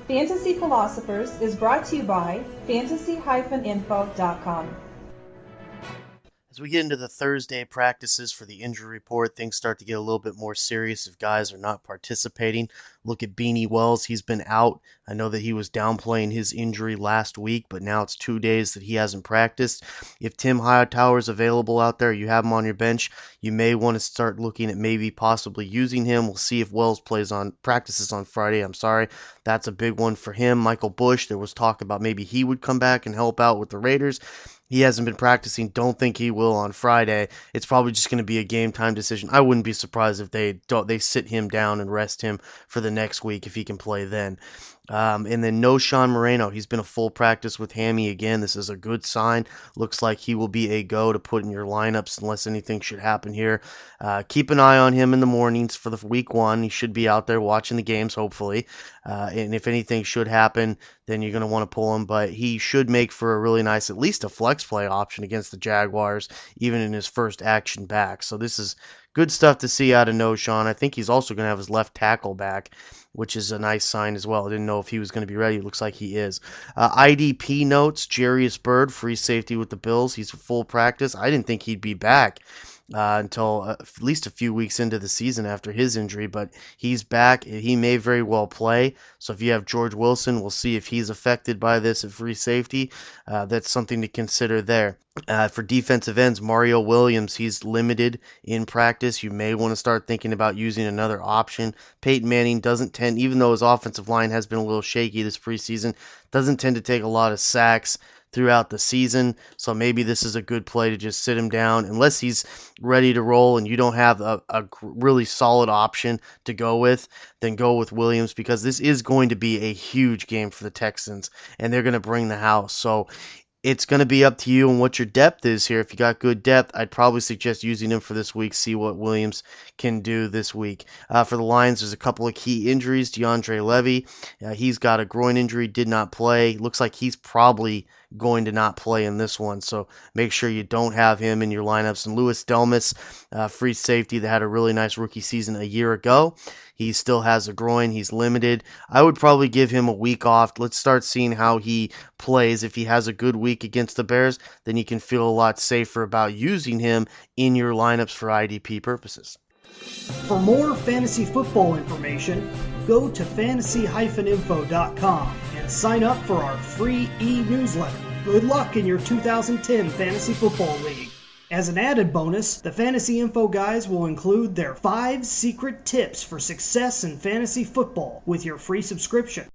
Fantasy Philosophers is brought to you by fantasy-info.com. As we get into the Thursday practices for the injury report, things start to get a little bit more serious if guys are not participating. Look at Beanie Wells. He's been out. I know that he was downplaying his injury last week, but now it's 2 days that he hasn't practiced. If Tim Hightower is available out there, you have him on your bench, you may want to start looking at maybe possibly using him. We'll see if Wells practices on Friday. I'm sorry. That's a big one for him. Michael Bush, there was talk about maybe he would come back and help out with the Raiders. He hasn't been practicing. Don't think he will on Friday. It's probably just going to be a game time decision. I wouldn't be surprised if they sit him down and rest him for the next week if he can play then. And then no Sean Moreno. He's been a full practice with hammy again. This is a good sign. Looks like he will be a go to put in your lineups unless anything should happen here. Keep an eye on him in the mornings for the week one. He should be out there watching the games, hopefully. And if anything should happen, then you're going to want to pull him. But he should make for a really nice, at least a flex play option against the Jaguars, even in his first action back. So this is good stuff to see out of No Sean. I think he's also going to have his left tackle back, which is a nice sign as well. I didn't know if he was going to be ready. It looks like he is. IDP notes, Jarius Byrd, free safety with the Bills. He's full practice. I didn't think he'd be back until at least a few weeks into the season after his injury, but he's back. He may very well play. So if you have George Wilson, we'll see if he's affected by this at free safety. That's something to consider there. For defensive ends, Mario Williams, he's limited in practice. You may want to start thinking about using another option. Peyton Manning doesn't tend, even though his offensive line has been a little shaky this preseason, doesn't tend to take a lot of sacks throughout the season. So maybe this is a good play to just sit him down unless he's ready to roll and you don't have a really solid option to go with, then go with Williams, because this is going to be a huge game for the Texans and they're going to bring the house. So it's going to be up to you and what your depth is here. If you got good depth, I'd probably suggest using him for this week, see what Williams can do this week. For the Lions, there's a couple of key injuries. DeAndre Levy, he's got a groin injury, did not play. Looks like he's probably going to not play in this one, so make sure you don't have him in your lineups. And Louis Delmas, free safety that had a really nice rookie season a year ago. He still has a groin. He's limited. I would probably give him a week off. Let's start seeing how he plays. If he has a good week against the Bears, then you can feel a lot safer about using him in your lineups for IDP purposes. For more fantasy football information, go to fantasy-info.com and sign up for our free e-newsletter. Good luck in your 2010 Fantasy Football League. As an added bonus, the Fantasy Info guys will include their 5 secret tips for success in fantasy football with your free subscription.